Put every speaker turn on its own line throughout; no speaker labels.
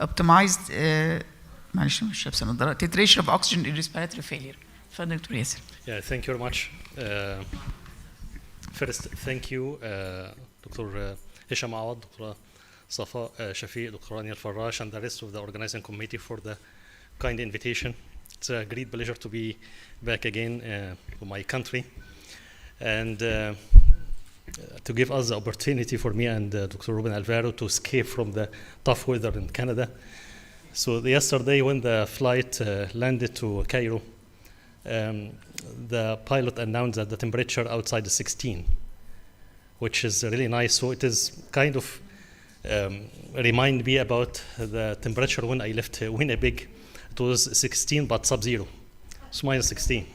optimized معلش مش لابسه نظاره titration of oxygen in respiratory failure. اتفضل دكتور ياسر.
Yeah, thank you very much. First, thank you, Dr. Hisham Awad, Dr. Safa Shafiq, Dr. Anil Farrash, and the rest of the organizing committee for the kind invitation. It's a great pleasure to be back again to my country and to give us the opportunity for me and Dr. Ruben Alvaro to escape from the tough weather in Canada. So yesterday when the flight landed to Cairo, the pilot announced that the temperature outside is 16, which is really nice. So it is kind of remind me about the temperature when I left Winnipeg. It was 16 but sub-zero, it's minus 16.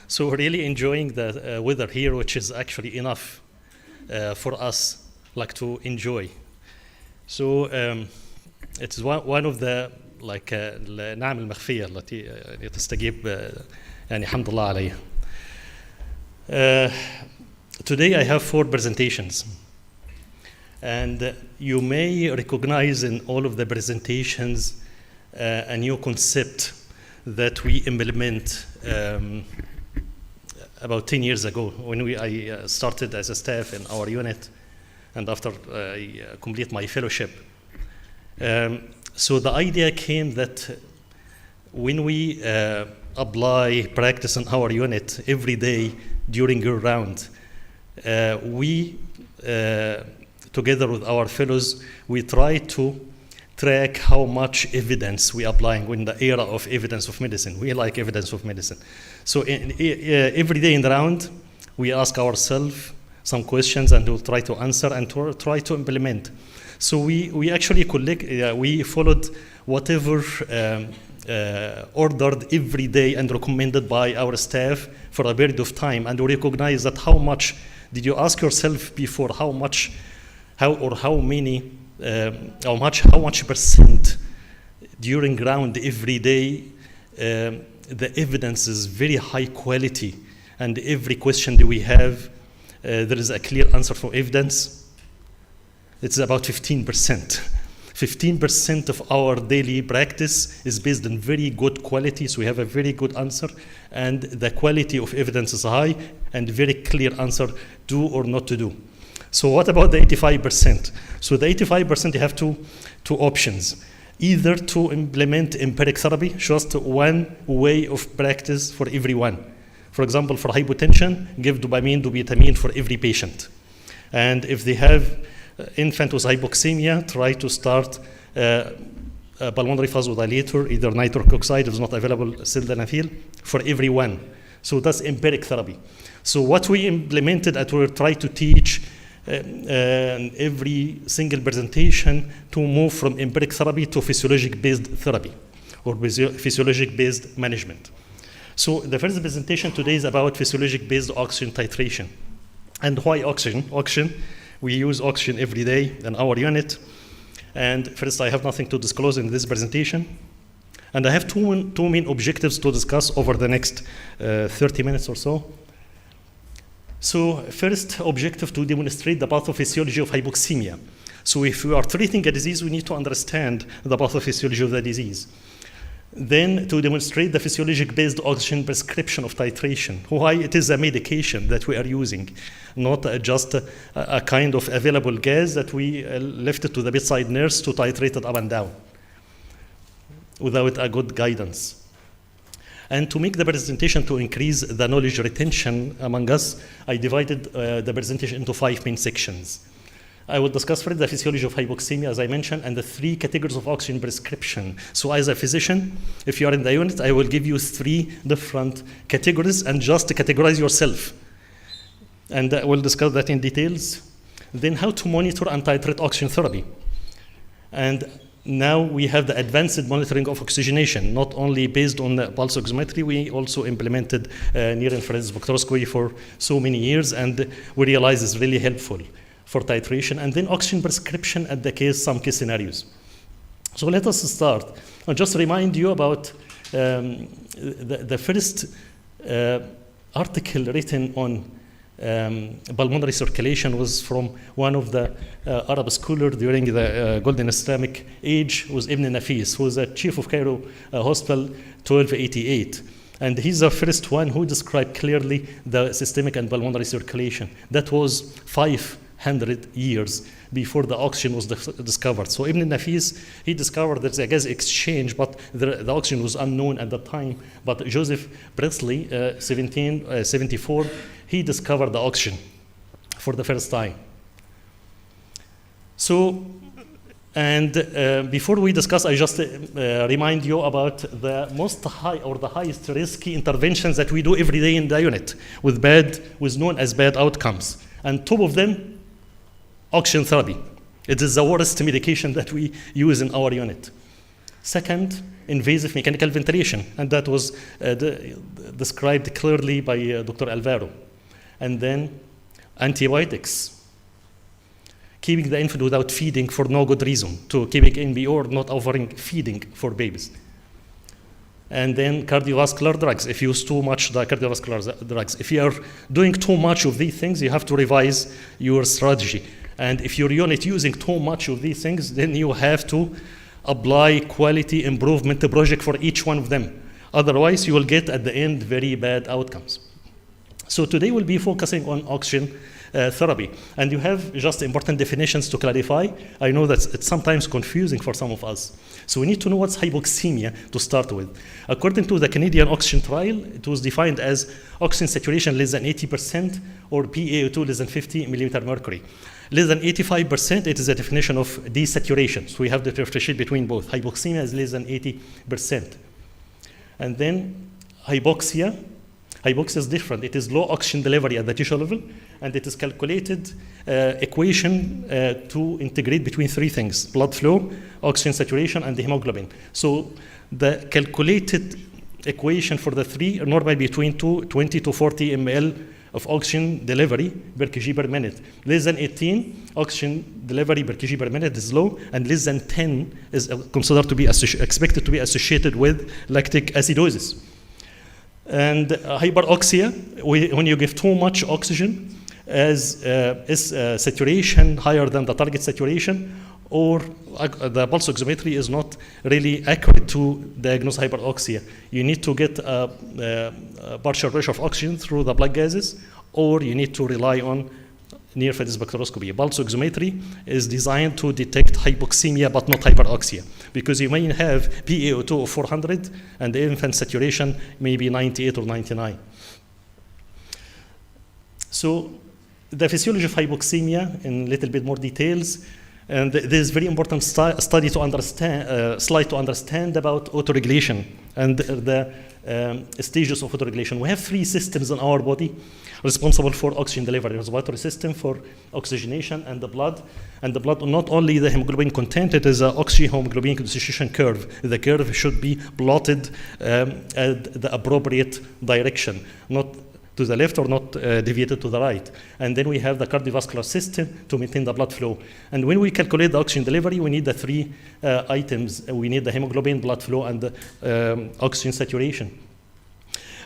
So we're really enjoying the weather here, which is actually enough for us like to enjoy. So it's one of the like النعم المخفية التي تستجيب يعني الحمد لله عليها. Today I have 4 presentations, and you may recognize in all of the presentations a new concept that we implement about 10 years ago when I started as a staff in our unit, and after I complete my fellowship. So the idea came that when we apply practice in our unit every day during your round, we, together with our fellows, we try to track how much evidence we are applying in the era of evidence of medicine. We like evidence of medicine. So every day in the round, we ask ourselves some questions and we'll try to answer and try to implement. So we actually we followed whatever ordered every day and recommended by our staff for a period of time, and we recognize that how much did you ask yourself before how much percent during round every day the evidence is very high quality, and every question that we have there is a clear answer for evidence. It's about 15%. 15% of our daily practice is based on very good quality, so we have a very good answer, and the quality of evidence is high, and very clear answer, do or not to do. So what about the 85%? So the 85%, you have two options. Either to implement empiric therapy, just one way of practice for everyone. For example, for hypotension, give dobutamine for every patient. And if they have infant with hypoxemia, try to start a pulmonary vasodilator, either nitric oxide, if it's not available, sildenafil, for everyone. So that's empiric therapy. So what we implemented and we try to teach every single presentation to move from empiric therapy to physiologic-based therapy or physiologic-based management. So the first presentation today is about physiologic-based oxygen titration. And why oxygen? Oxygen, we use oxygen every day in our unit. And first, I have nothing to disclose in this presentation. And I have two main objectives to discuss over the next 30 minutes or so. So first objective, to demonstrate the pathophysiology of hypoxemia. So if we are treating a disease, we need to understand the pathophysiology of the disease. Then to demonstrate the physiologic-based oxygen prescription of titration, why it is a medication that we are using, not just a kind of available gas that we left it to the bedside nurse to titrate it up and down without a good guidance. And to make the presentation to increase the knowledge retention among us, I divided the presentation into 5 main sections. I will discuss first the physiology of hypoxemia, as I mentioned, and the 3 categories of oxygen prescription. So as a physician, if you are in the unit, I will give you 3 different categories and just categorize yourself. And we'll discuss that in details. Then how to monitor and titrate oxygen therapy. And now we have the advanced monitoring of oxygenation, not only based on pulse oximetry, we also implemented near-infrared spectroscopy for so many years, and we realize it's really helpful for titration, and then oxygen prescription at some case scenarios. So let us start. I'll just remind you about the first article written on pulmonary circulation was from one of the Arab scholars during the Golden Islamic Age, was Ibn Nafis, who was the chief of Cairo Hospital 1288. And he's the first one who described clearly the systemic and pulmonary circulation. That was 500 years before the oxygen was discovered. So Ibn Nafis, he discovered there's a gas exchange, but the oxygen was unknown at that time. But Joseph Priestley, 1774, he discovered the oxygen for the first time. So, and before we discuss, I just remind you about the most high or the highest risky interventions that we do every day in the unit with known as bad outcomes. And top of them, oxygen therapy. It is the worst medication that we use in our unit. Second, invasive mechanical ventilation, and that was described clearly by Dr. Alvaro. And then antibiotics. Keeping the infant without feeding for no good reason, to keeping NBO or not offering feeding for babies. And then cardiovascular drugs. If you use too much the cardiovascular drugs, if you are doing too much of these things, you have to revise your strategy. And if your unit using too much of these things, then you have to apply quality improvement project for each one of them. Otherwise, you will get at the end very bad outcomes. So today we'll be focusing on oxygen therapy. And you have just important definitions to clarify. I know that it's sometimes confusing for some of us. So we need to know what's hypoxemia to start with. According to the Canadian oxygen trial, it was defined as oxygen saturation less than 80% or PaO2 less than 50 millimeter mercury. Less than 85%, it is a definition of desaturation. So we have to differentiate between both. Hypoxemia is less than 80%. And then hypoxia. Hypoxia is different. It is low oxygen delivery at the tissue level, and it is calculated equation to integrate between three things: blood flow, oxygen saturation, and the hemoglobin. So the calculated equation for the three are normally between 20 to 40 ml of oxygen delivery per kg per minute. Less than 18, oxygen delivery per kg per minute is low, and less than 10 is considered to be expected to be associated with lactic acidosis. And hyperoxia, when you give too much oxygen, is saturation higher than the target saturation, or the pulse oximetry is not really accurate to diagnose hyperoxia. You need to get a partial pressure of oxygen through the blood gases, or you need to rely on near-field spectroscopy. Pulse oximetry is designed to detect hypoxemia but not hyperoxia, because you may have PaO2 of 400 and the infant saturation may be 98 or 99. So the physiology of hypoxemia in a little bit more details. And there's very important study to understand, slide to understand about autoregulation and the stages of autoregulation. We have three systems in our body responsible for oxygen delivery: respiratory system for oxygenation, and the blood. And the blood, not only the hemoglobin content, it is an oxyhemoglobin concentration curve. The curve should be plotted at the appropriate direction, not to the left or not deviated to the right. And then we have the cardiovascular system to maintain the blood flow. And when we calculate the oxygen delivery, we need the three items. We need the hemoglobin, blood flow, and the oxygen saturation.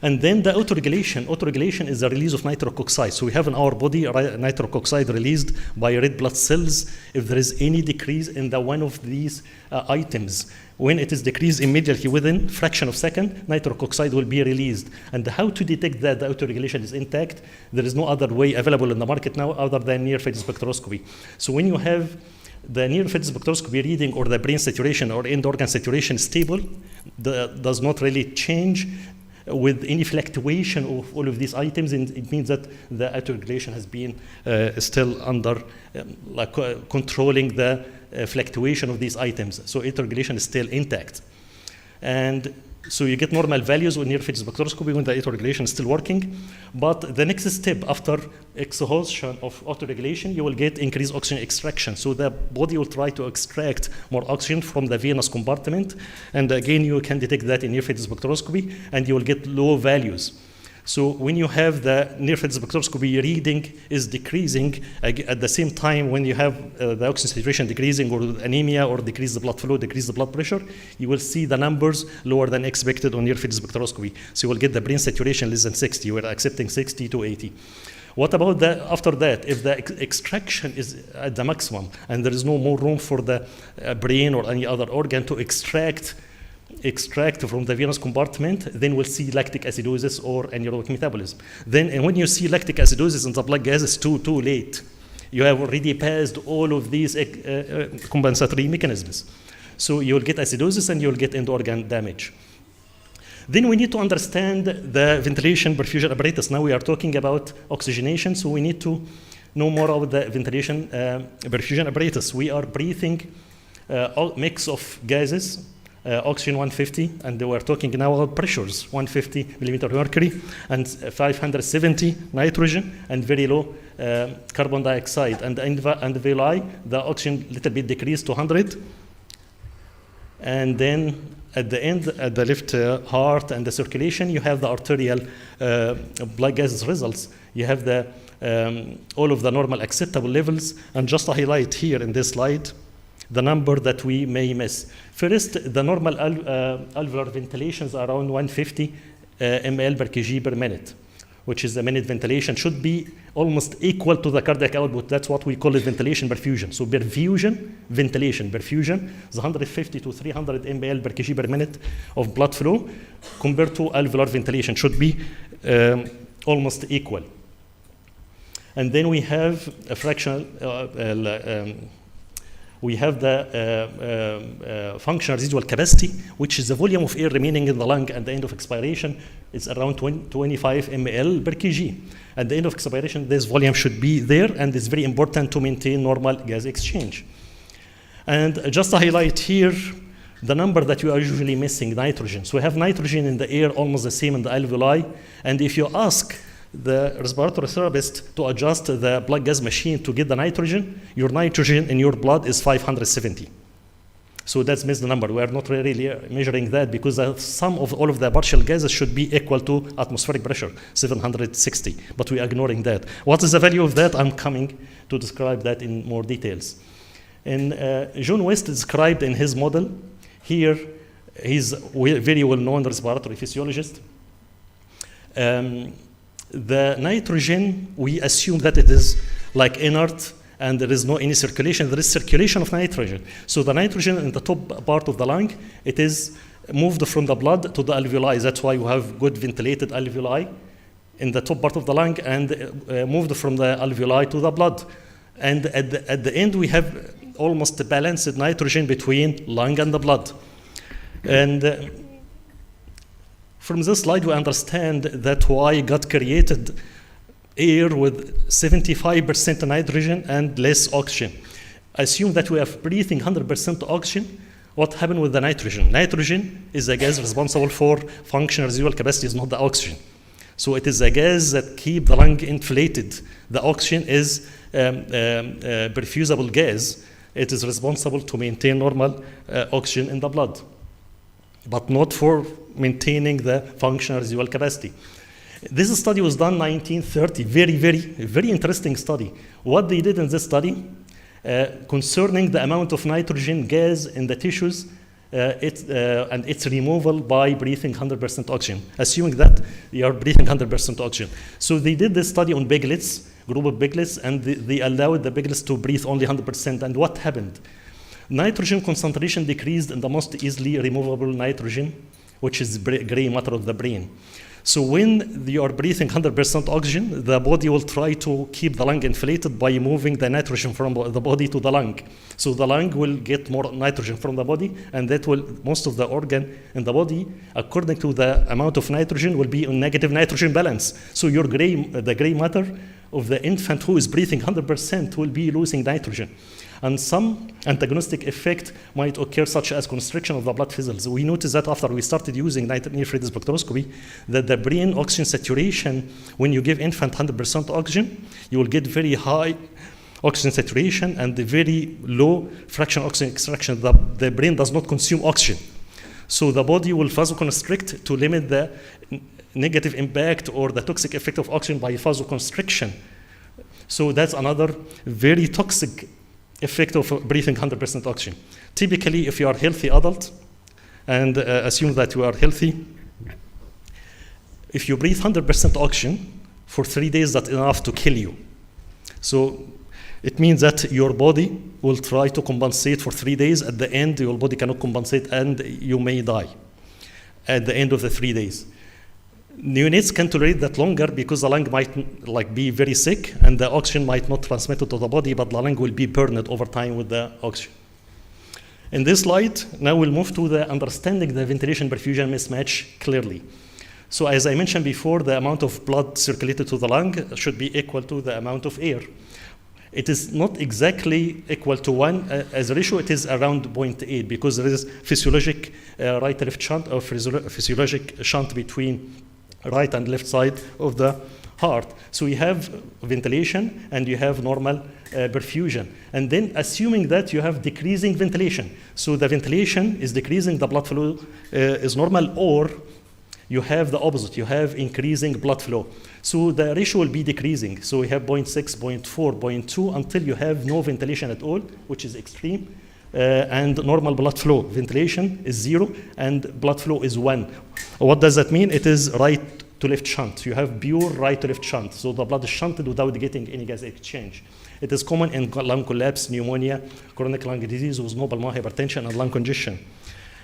And then the autoregulation. Autoregulation is the release of nitric oxide. So we have in our body nitric oxide released by red blood cells. If there is any decrease in the one of these items, when it is decreased immediately within fraction of second, nitric oxide will be released. And how to detect that the autoregulation is intact? There is no other way available in the market now other than near-field spectroscopy. So when you have the near-field spectroscopy reading or the brain saturation or end organ saturation stable, does not really change with any fluctuation of all of these items, and it means that the autoregulation has been still under controlling the fluctuation of these items. So autoregulation is still intact. And so you get normal values with near-field spectroscopy when the autoregulation is still working. But the next step after exhaustion of autoregulation, you will get increased oxygen extraction. So the body will try to extract more oxygen from the venous compartment. And again, you can detect that in near-field spectroscopy, and you will get low values. So when you have the near-field spectroscopy reading is decreasing, at the same time when you have the oxygen saturation decreasing, or anemia, or decrease the blood flow, decrease the blood pressure, you will see the numbers lower than expected on near-field spectroscopy. So you will get the brain saturation less than 60. We're accepting 60 to 80. What about after that? If the extraction is at the maximum and there is no more room for the brain or any other organ to extract from the venous compartment, then we'll see lactic acidosis or anaerobic metabolism. Then, and when you see lactic acidosis in the blood gas, it's too late. You have already passed all of these compensatory mechanisms. So you'll get acidosis and you'll get end-organ damage. Then we need to understand the ventilation perfusion apparatus. Now we are talking about oxygenation, so we need to know more about the ventilation perfusion apparatus. We are breathing a mix of gases, oxygen 150, and we're talking now about pressures, 150 millimeter mercury, and 570 nitrogen, and very low carbon dioxide. And the villi, the oxygen little bit decreased to 100. And then at the end, at the left heart and the circulation, you have the arterial blood gases results. You have the all of the normal acceptable levels. And just to highlight here in this slide, the number that we may miss. First, the normal alveolar ventilation is around 150 ml per kg per minute, which is the minute ventilation, should be almost equal to the cardiac output. That's what we call it ventilation perfusion. So perfusion, ventilation. Perfusion is 150 to 300 ml per kg per minute of blood flow compared to alveolar ventilation, should be almost equal. And then we have a fractional, we have the functional residual capacity, which is the volume of air remaining in the lung at the end of expiration. It's around 25 ml per kg. At the end of expiration, this volume should be there, and it's very important to maintain normal gas exchange. And just to highlight here, the number that you are usually missing, nitrogen. So we have nitrogen in the air, almost the same in the alveoli. And if you ask the respiratory therapist to adjust the blood gas machine to get the nitrogen, your nitrogen in your blood is 570. So that's missed the number. We are not really measuring that because the sum of all of the partial gases should be equal to atmospheric pressure, 760, but we are ignoring that. What is the value of that? I'm coming to describe that in more details. And John West described in his model, here he's very well-known respiratory physiologist. The nitrogen, we assume that it is like inert and there is no any circulation. There is circulation of nitrogen. So the nitrogen in the top part of the lung, it is moved from the blood to the alveoli. That's why you have good ventilated alveoli in the top part of the lung, and moved from the alveoli to the blood. And at the end, we have almost balanced nitrogen between lung and the blood. And from this slide, we understand that why God created air with 75% nitrogen and less oxygen. Assume that we are breathing 100% oxygen. What happened with the nitrogen? Nitrogen is a gas responsible for functional residual capacity, is not the oxygen. So it is a gas that keeps the lung inflated. The oxygen is perfusable gas. It is responsible to maintain normal oxygen in the blood, but not for maintaining the functional residual capacity. This study was done in 1930, very interesting study. What they did in this study, concerning the amount of nitrogen gas in the tissues, and its removal by breathing 100% oxygen, assuming that you are breathing 100% oxygen. So they did this study on piglets, group of piglets, and they allowed the piglets to breathe only 100%. And what happened? Nitrogen concentration decreased in the most easily removable nitrogen, which is gray matter of the brain. So when you are breathing 100% oxygen, the body will try to keep the lung inflated by moving the nitrogen from the body to the lung. So the lung will get more nitrogen from the body, and that will, most of the organ in the body, according to the amount of nitrogen, will be on negative nitrogen balance. So your the gray matter of the infant who is breathing 100% will be losing nitrogen. And some antagonistic effect might occur, such as constriction of the blood vessels. We noticed that after we started using near-field spectroscopy, that the brain oxygen saturation, when you give infant 100% oxygen, you will get very high oxygen saturation and very low fractional oxygen extraction. The brain does not consume oxygen. So the body will vasoconstrict to limit the negative impact or the toxic effect of oxygen by vasoconstriction. So that's another very toxic effect of breathing 100% oxygen. Typically, if you are a healthy adult, and assume that you are healthy, if you breathe 100% oxygen, for 3 days, that's enough to kill you. So it means that your body will try to compensate for 3 days. At the end, your body cannot compensate and you may die at the end of the 3 days. Neonates can tolerate that longer because the lung might be very sick and the oxygen might not transmit it to the body, but the lung will be burned over time with the oxygen. In this slide, now we'll move to the understanding the ventilation perfusion mismatch clearly. So as I mentioned before, the amount of blood circulated to the lung should be equal to the amount of air. It is not exactly equal to 1. As a ratio, it is around 0.8 because there is physiologic right-left shunt or physiologic shunt between right and left side of the heart. So you have ventilation and you have normal perfusion. And then assuming that you have decreasing ventilation. So the ventilation is decreasing, the blood flow is normal, or you have the opposite, you have increasing blood flow. So the ratio will be decreasing. So we have 0.6, 0.4, 0.2 until you have no ventilation at all, which is extreme. And normal blood flow. Ventilation is 0 and blood flow is 1. What does that mean? It is right to left shunt. You have pure right to left shunt. So the blood is shunted without getting any gas exchange. It is common in lung collapse, pneumonia, chronic lung disease with no pulmonary hypertension and lung congestion.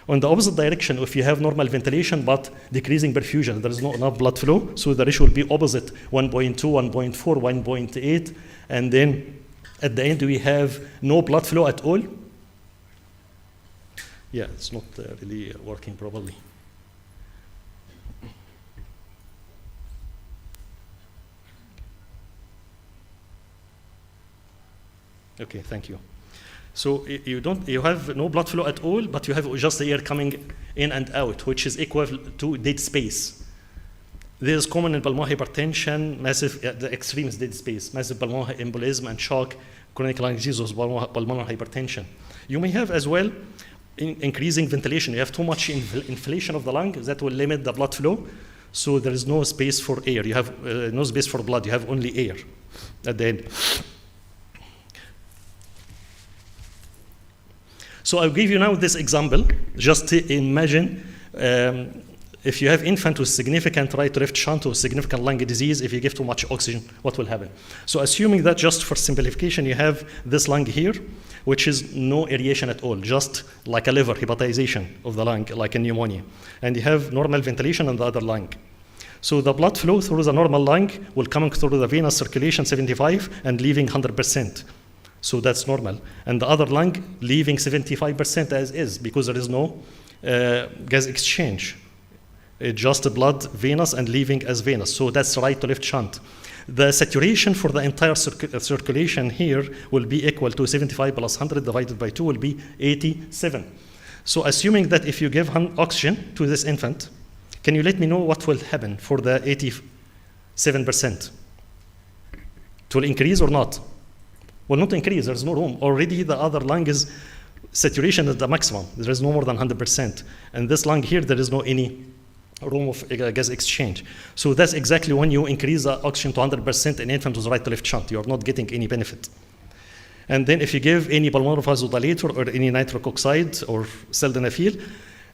On the opposite direction, if you have normal ventilation but decreasing perfusion, there is not enough blood flow, so the ratio will be opposite, 1.2, 1.4, 1.8, and then at the end we have no blood flow at all. Yeah, it's not really working properly. Okay, thank you. So you have no blood flow at all, but you have just the air coming in and out, which is equal to dead space. This is common in pulmonary hypertension, massive, the extreme is dead space, massive pulmonary embolism and shock, chronic lung disease with pulmonary hypertension. You may have as well increasing ventilation. You have too much inflation of the lung that will limit the blood flow. So there is no space for air. You have no space for blood. You have only air at the end. So I'll give you now this example. Just to imagine if you have infant with significant right to left shunt or significant lung disease, if you give too much oxygen, what will happen? So assuming that just for simplification, you have this lung here, which is no aeration at all, just like a liver, hepatization of the lung, like a pneumonia. And you have normal ventilation in the other lung. So the blood flow through the normal lung will come through the venous circulation 75 and leaving 100%. So that's normal. And the other lung leaving 75% as is because there is no gas exchange. It's just blood venous and leaving as venous. So that's right to left shunt. The saturation for the entire circulation here will be equal to 75 plus 100 divided by 2 will be 87. So assuming that if you give oxygen to this infant, can you let me know what will happen for the 87%? It will increase or not? Will not increase, there's no room. Already the other lung is saturation at the maximum. There is no more than 100%. And this lung here, there is no any room of gas exchange. So that's exactly when you increase the oxygen to 100% in infant with right to left shunt. You're not getting any benefit. And then if you give any pulmonary vasodilator or any nitric oxide or sildenafil,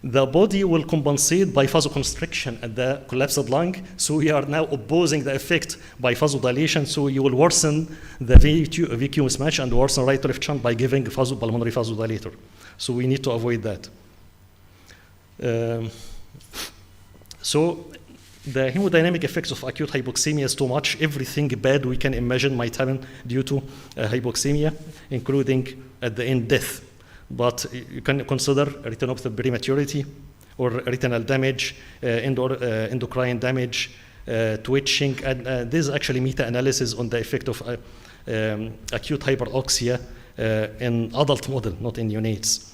the body will compensate by vasoconstriction at the collapsed lung. So we are now opposing the effect by vasodilation. So you will worsen the VQ mismatch and worsen right to left shunt by giving pulmonary vasodilator. So we need to avoid that. So the hemodynamic effects of acute hypoxemia is too much. Everything bad we can imagine might happen due to hypoxemia, including at the end death. But you can consider retinopathy prematurity or retinal damage, endocrine damage, twitching, and this is actually meta-analysis on the effect of acute hyperoxia in adult model, not in neonates.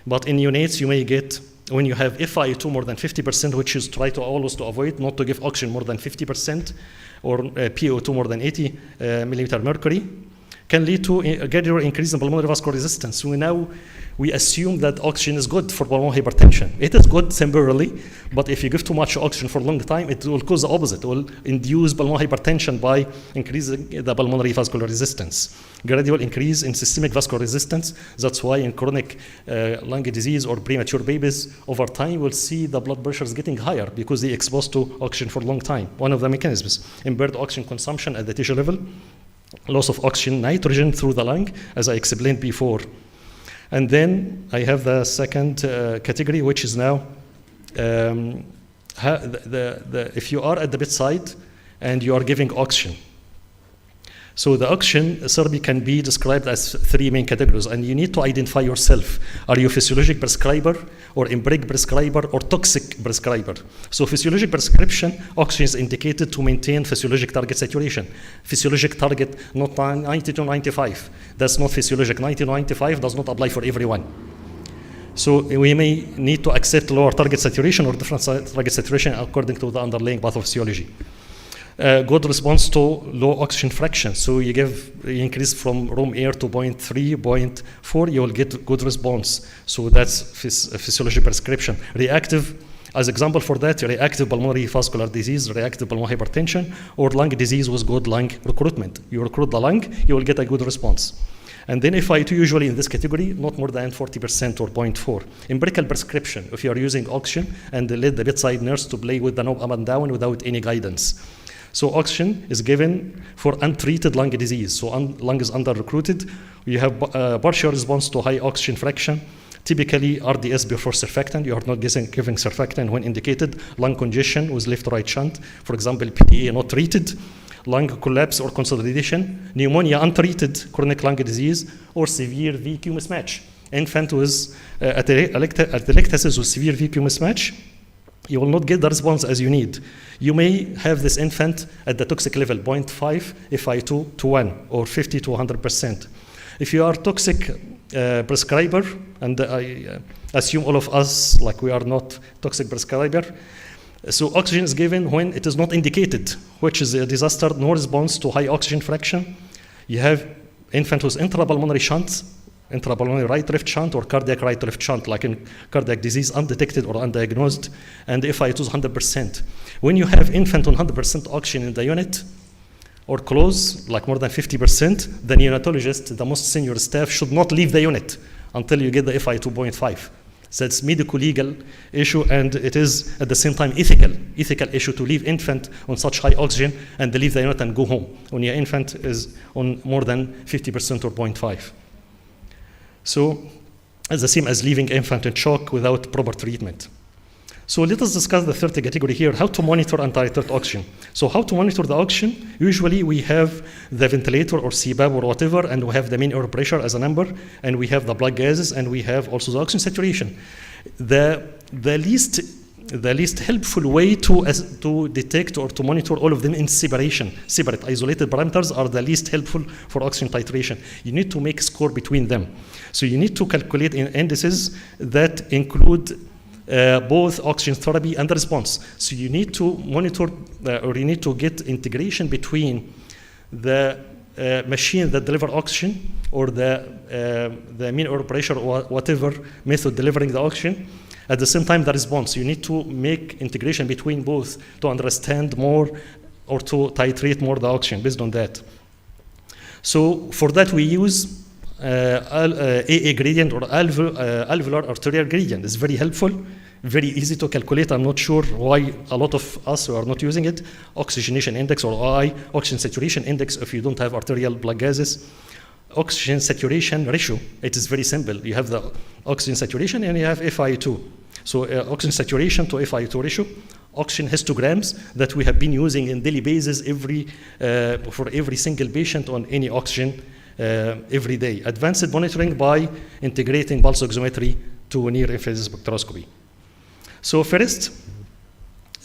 But in neonates, you may get, when you have FiO2 more than 50%, which is try to always to avoid, not to give oxygen more than 50%, or PO2 more than 80 millimeter mercury, can lead to a gradual increase in pulmonary vascular resistance. So now we assume that oxygen is good for pulmonary hypertension. It is good temporarily, but if you give too much oxygen for a long time, it will cause the opposite. It will induce pulmonary hypertension by increasing the pulmonary vascular resistance. Gradual increase in systemic vascular resistance. That's why in chronic lung disease or premature babies, over time, we'll see the blood pressure is getting higher because they're exposed to oxygen for a long time. One of the mechanisms, impaired oxygen consumption at the tissue level, loss of oxygen nitrogen through the lung, as I explained before. And then I have the second category, which is now if you are at the bedside and you are giving oxygen. So the oxygen therapy can be described as three main categories, and you need to identify yourself. Are you a physiologic prescriber, or empiric prescriber, or toxic prescriber? So physiologic prescription, oxygen is indicated to maintain physiologic target saturation. Physiologic target, not 90 to 95. That's not physiologic. 90 to 95 does not apply for everyone. So we may need to accept lower target saturation or different target saturation according to the underlying pathophysiology. Good response to low oxygen fraction. So you increase from room air to 0.3, 0.4, you will get good response. So that's physiologic prescription. Reactive, as example for that, reactive pulmonary vascular disease, reactive pulmonary hypertension, or lung disease with good lung recruitment. You recruit the lung, you will get a good response. And then FiO2 usually in this category, not more than 40% or 0.4. Empirical prescription, if you are using oxygen and let the bedside nurse to play with the knob up and down without any guidance. So oxygen is given for untreated lung disease. So lung is under-recruited. You have partial response to high oxygen fraction. Typically, RDS before surfactant. You are not giving surfactant when indicated. Lung congestion with left-right shunt. For example, PDA not treated. Lung collapse or consolidation. Pneumonia untreated, chronic lung disease, or severe VQ mismatch. Infant with atelectasis with severe VQ mismatch, you will not get the response as you need. You may have this infant at the toxic level, 0.5 FiO2 to 1, or 50 to 100%. If you are toxic prescriber, and I assume all of us, like we are not toxic prescriber, so oxygen is given when it is not indicated, which is a disaster, no response to high oxygen fraction. You have infant with intrapulmonary shunt, intrapulmonary right-left shunt, or cardiac right-left shunt, like in cardiac disease, undetected or undiagnosed, and FiO2 is 100%. When you have infant on 100% oxygen in the unit, or close, like more than 50%, the neonatologist, the most senior staff, should not leave the unit until you get the FiO2 0.5. So it's medico-legal issue, and it is at the same time ethical issue to leave infant on such high oxygen and leave the unit and go home when your infant is on more than 50% or 0.5. So it's the same as leaving infant in shock without proper treatment. So let us discuss the third category here, how to monitor and titrate oxygen. So how to monitor the oxygen? Usually we have the ventilator or CPAP or whatever, and we have the mean air pressure as a number, and we have the blood gases, and we have also the oxygen saturation. The least helpful way to detect or to monitor all of them in separate isolated parameters are the least helpful for oxygen titration. You need to make a score between them. So you need to calculate indices that include both oxygen therapy and the response. So you need to monitor or you need to get integration between the machine that deliver oxygen or the mean air pressure or whatever method delivering the oxygen. At the same time, the response. You need to make integration between both to understand more or to titrate more the oxygen based on that. So for that, we use AA gradient or alveolar arterial gradient. It's very helpful, very easy to calculate. I'm not sure why a lot of us are not using it. Oxygenation index or OI, oxygen saturation index if you don't have arterial blood gases. Oxygen saturation ratio, it is very simple. You have the oxygen saturation and you have FiO2. So oxygen saturation to FiO2 ratio, oxygen histograms that we have been using in daily basis for every single patient on any oxygen every day. Advanced monitoring by integrating pulse oximetry to near-infrared spectroscopy. So first,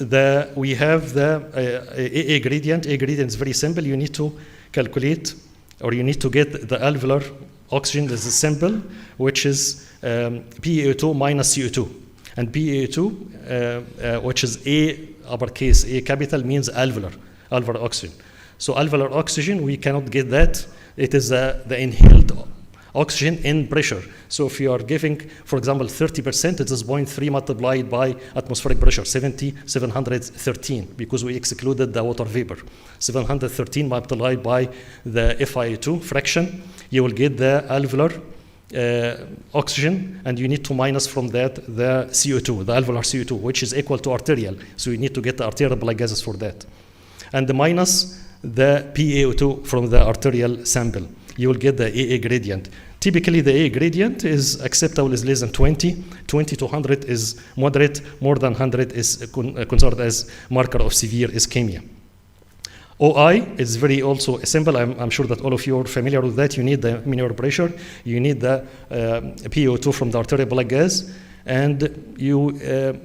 we have the AA gradient. A gradient is very simple. You need to calculate or you need to get the alveolar oxygen is simple, which is PaO2 minus CO2. And PaO2, which is A uppercase, A capital, means alveolar oxygen. So alveolar oxygen, we cannot get that it is the inhaled oxygen in pressure. So if you are giving, for example, 30%, it is 0.3 multiplied by atmospheric pressure, 713, because we excluded the water vapor. 713 multiplied by the FiO2 fraction, you will get the alveolar oxygen, and you need to minus from that the CO2, the alveolar CO2, which is equal to arterial. So you need to get the arterial blood gases for that. And the minus the PaO2 from the arterial sample. You will get the AA gradient. Typically, the AA gradient is acceptable is less than 20. 20 to 100 is moderate. More than 100 is considered as marker of severe ischemia. OI is very also simple. I'm sure that all of you are familiar with that. You need the minimum pressure. You need the PaO2 from the arterial blood gas. And you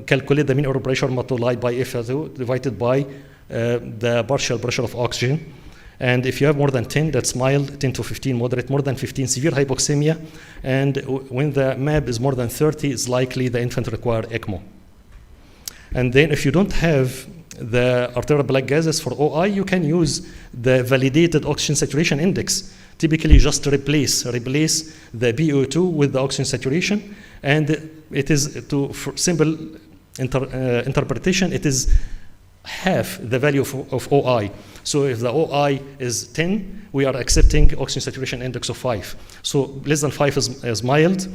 calculate the minimum pressure multiplied by FiO2 divided by the partial pressure of oxygen. And if you have more than 10, that's mild, 10 to 15, moderate, more than 15, severe hypoxemia. And when the MAB is more than 30, it's likely the infant require ECMO. And then if you don't have the arterial blood gases for OI, you can use the validated oxygen saturation index. Typically just replace the PO2 with the oxygen saturation. And it is, for simple interpretation, it is half the value of OI. So if the OI is 10, we are accepting oxygen saturation index of 5. So less than 5 is mild,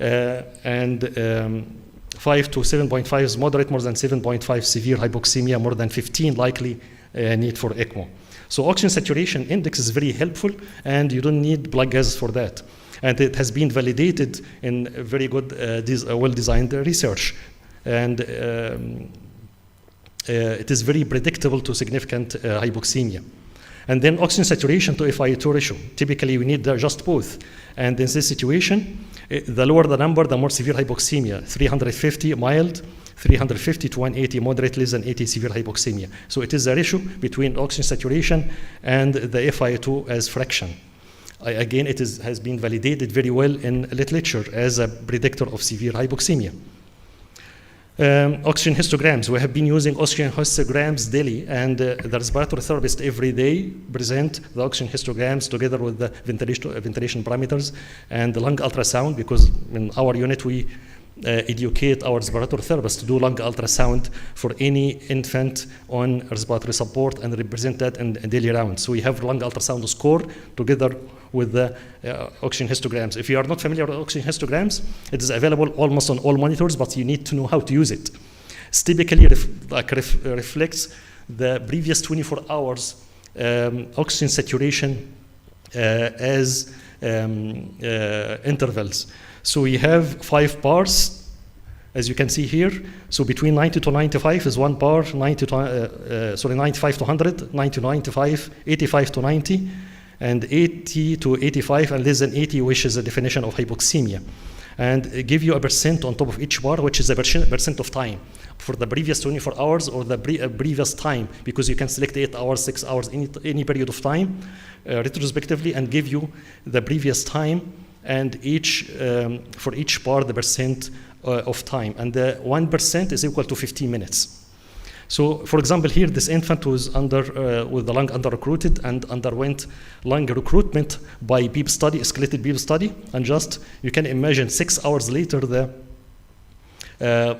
and 5 to 7.5 is moderate, more than 7.5 severe hypoxemia, more than 15 likely need for ECMO. So oxygen saturation index is very helpful, and you don't need blood gases for that. And it has been validated in very good, well-designed research. And it is very predictable to significant hypoxemia. And then oxygen saturation to FiO2 ratio. Typically, we need just both. And in this situation, the lower the number, the more severe hypoxemia. 350 mild, 350 to 180 moderate, less than 80 severe hypoxemia. So it is a ratio between oxygen saturation and the FiO2 as fraction. Again, it has been validated very well in literature as a predictor of severe hypoxemia. Oxygen histograms. We have been using oxygen histograms daily, and the respiratory therapist every day present the oxygen histograms together with the ventilation parameters and the lung ultrasound, because in our unit we educate our respiratory therapists to do lung ultrasound for any infant on respiratory support and represent that in daily rounds. So we have lung ultrasound score together with the oxygen histograms. If you are not familiar with oxygen histograms, it is available almost on all monitors, but you need to know how to use it. It typically reflects the previous 24 hours oxygen saturation as intervals. So we have 5 bars, as you can see here. So between 90 to 95 is 1 bar, 95 to 100, 90 to 95, 85 to 90, and 80 to 85, and less than 80, which is the definition of hypoxemia. And give you a percent on top of each bar, which is a percent of time for the previous 24 hours or the previous time, because you can select 8 hours, 6 hours, any period of time retrospectively, and give you the previous time, and for each bar the percent of time. And the 1% is equal to 15 minutes. So, for example, here this infant was with the lung under-recruited and underwent lung recruitment by beep study, escalated beep study, and just, you can imagine 6 hours later the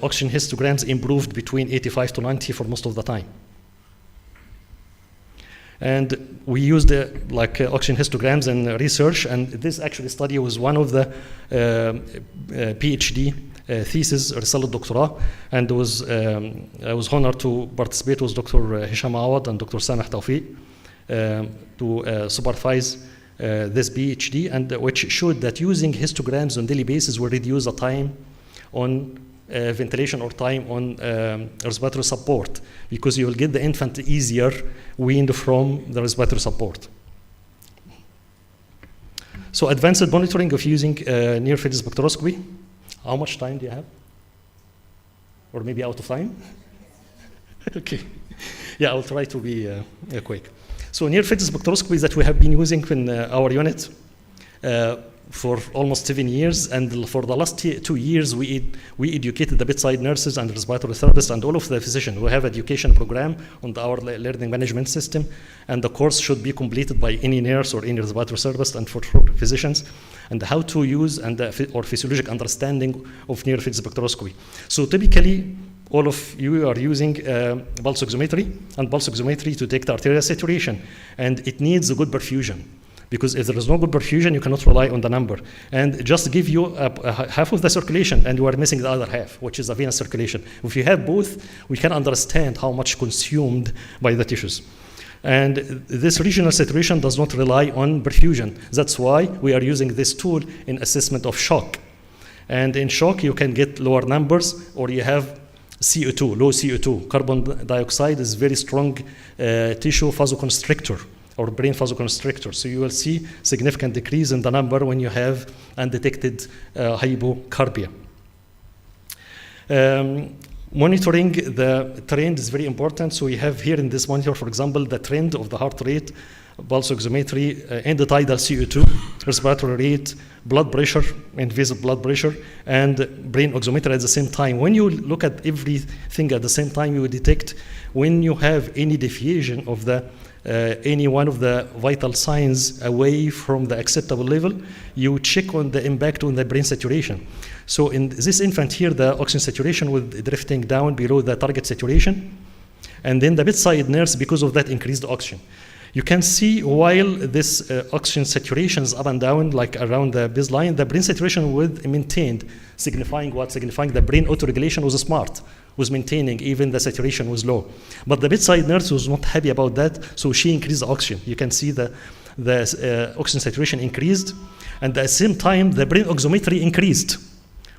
oxygen histograms improved between 85 to 90 for most of the time. And we used oxygen histograms in research, and this actually study was one of the PhD thesis, رسالة دكتوراه, and I was honored to participate with Dr. Hisham Awad and Dr. Sameh Tawfiq to supervise this PhD, and which showed that using histograms on daily basis will reduce the time on ventilation or time on respiratory support, because you will get the infant easier weaned from the respiratory support. So advanced monitoring of using near-field spectroscopy. How much time do you have? Or maybe out of time? Okay. Yeah, I'll try to be quick. So near-field spectroscopy that we have been using in our unit for almost 7 years, and for the last 2 years, we educated the bedside nurses and respiratory therapists and all of the physicians. We have education program on our learning management system, and the course should be completed by any nurse or any respiratory therapist and for physicians, and how to use or physiologic understanding of near-field spectroscopy. So typically, all of you are using pulse oximetry to detect arterial saturation, and it needs a good perfusion. Because if there is no good perfusion, you cannot rely on the number. And just give you half of the circulation, and you are missing the other half, which is the venous circulation. If you have both, we can understand how much consumed by the tissues. And this regional saturation does not rely on perfusion. That's why we are using this tool in assessment of shock. And in shock, you can get lower numbers, or you have CO2, low CO2. Carbon dioxide is very strong tissue vasoconstrictor, or brain vasoconstrictor. So you will see significant decrease in the number when you have undetected hypocarbia. Monitoring the trend is very important. So we have here in this monitor, for example, the trend of the heart rate, pulse oximetry, endotidal CO2, respiratory rate, blood pressure, invasive blood pressure, and brain oximetry at the same time. When you look at everything at the same time, you will detect when you have any deviation of the any one of the vital signs away from the acceptable level, you check on the impact on the brain saturation. So in this infant here, the oxygen saturation was drifting down below the target saturation, and then the bedside nurse, because of that, increased oxygen. You can see while this oxygen saturation is up and down, like around the baseline, the brain saturation was maintained, signifying what? Signifying the brain autoregulation was smart, was maintaining even the saturation was low. But the bedside nurse was not happy about that, so she increased the oxygen. You can see the oxygen saturation increased, and at the same time, the brain oximetry increased,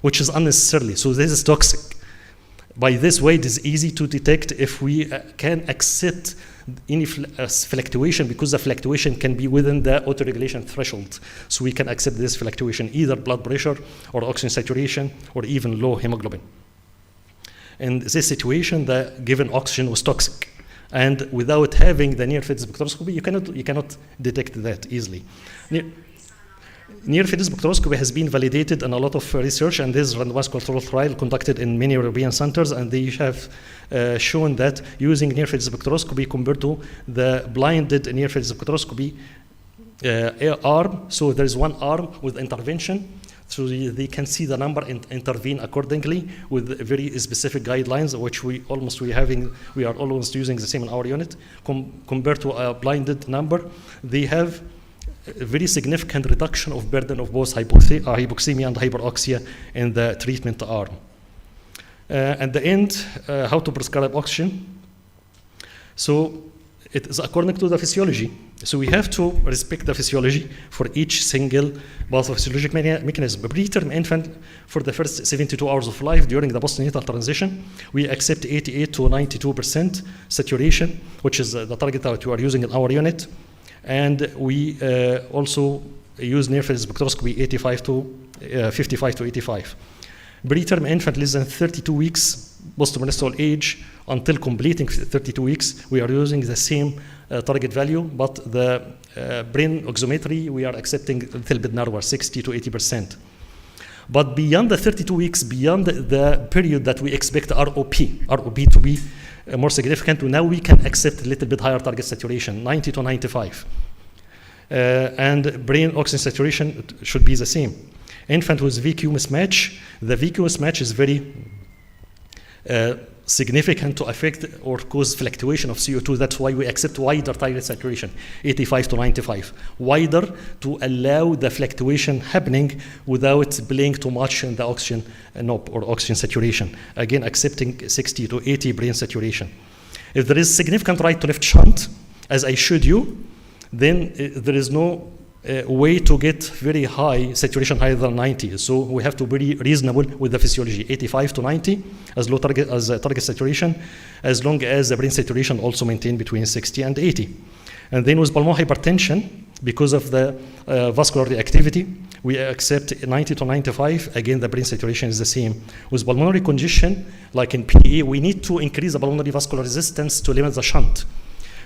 which is unnecessarily. So this is toxic. By this way, it is easy to detect if we can accept any fluctuation, because the fluctuation can be within the autoregulation threshold. So we can accept this fluctuation, either blood pressure or oxygen saturation or even low hemoglobin. In this situation, the given oxygen was toxic. And without having the near-field spectroscopy, you cannot detect that easily. Near-field spectroscopy has been validated in a lot of research, and this randomized controlled trial conducted in many European centers, and they have shown that using near-field spectroscopy compared to the blinded near-field spectroscopy arm, so there is one arm with intervention, so they can see the number and intervene accordingly with very specific guidelines, which we are almost using the same in our unit. Compared to a blinded number, they have a very significant reduction of burden of both hypoxemia and hyperoxia in the treatment arm. At the end, how to prescribe oxygen. So it is according to the physiology. So we have to respect the physiology for each single pathophysiologic mechanism. A preterm infant, for the first 72 hours of life during the postnatal transition, we accept 88 to 92% saturation, which is the target that we are using in our unit. And we also use near-field spectroscopy 55 to 85. Preterm infant less than 32 weeks post-menstrual age until completing 32 weeks, we are using the same target value, but the brain oximetry, we are accepting a little bit narrower, 60 to 80%. But beyond the 32 weeks, beyond the period that we expect ROP to be more significant, now we can accept a little bit higher target saturation, 90 to 95. And brain oxygen saturation should be the same. Infant with VQ mismatch, the VQ mismatch is very significant to affect or cause fluctuation of CO2. That's why we accept wider target saturation, 85 to 95. Wider to allow the fluctuation happening without playing too much in the oxygen knob or oxygen saturation. Again, accepting 60 to 80 brain saturation. If there is significant right to left shunt, as I showed you, then there is no way to get very high saturation, higher than 90. So we have to be reasonable with the physiology, 85 to 90 as low target saturation, as long as the brain saturation also maintained between 60 and 80. And then with pulmonary hypertension, because of the vascular reactivity, we accept 90 to 95. Again, the brain saturation is the same. With pulmonary congestion, like in PE, we need to increase the pulmonary vascular resistance to limit the shunt.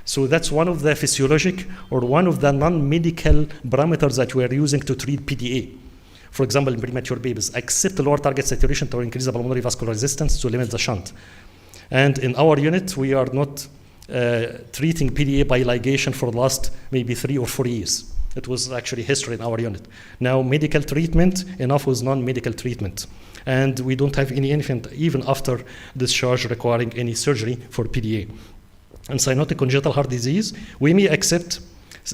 So that's one of the physiologic or one of the non-medical parameters that we are using to treat PDA. For example, in premature babies, accept lower target saturation to increase the pulmonary vascular resistance to limit the shunt. And in our unit, we are not treating PDA by ligation for the last maybe 3 or 4 years. It was actually history in our unit. Now, medical treatment, enough with non-medical treatment. And we don't have any infant, even after discharge, requiring any surgery for PDA. And cyanotic congenital heart disease, we may accept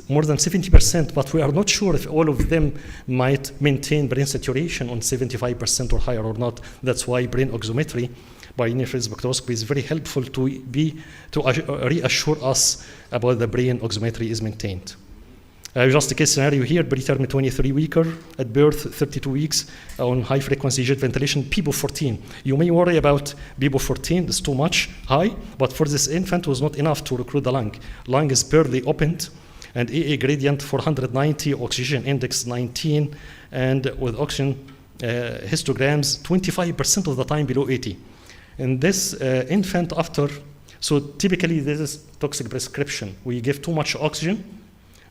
more than 70%, but we are not sure if all of them might maintain brain saturation on 75% or higher or not. That's why brain oximetry by near-field spectroscopy is very helpful to reassure us about the brain oximetry is maintained. Just a case scenario here, preterm 23-weeker, at birth 32 weeks on high-frequency jet ventilation, PEEP 14. You may worry about PEEP 14, it's too much high, but for this infant was not enough to recruit the lung. Lung is barely opened, and AA gradient 490, oxygen index 19, and with oxygen histograms 25% of the time below 80. And this infant after, so typically this is toxic prescription. We give too much oxygen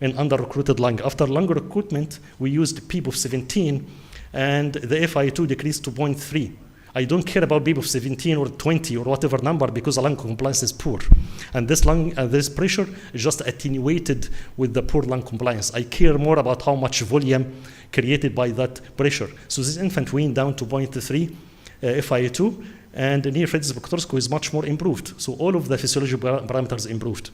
in under-recruited lung. After lung recruitment, we used PEEP of 17, and the FI2 decreased to 0.3. I don't care about PEEP of 17 or 20 or whatever number because the lung compliance is poor. And this this pressure is just attenuated with the poor lung compliance. I care more about how much volume created by that pressure. So this infant went down to 0.3 FI2, and the near-field spectroscopy is much more improved. So all of the physiological parameters improved.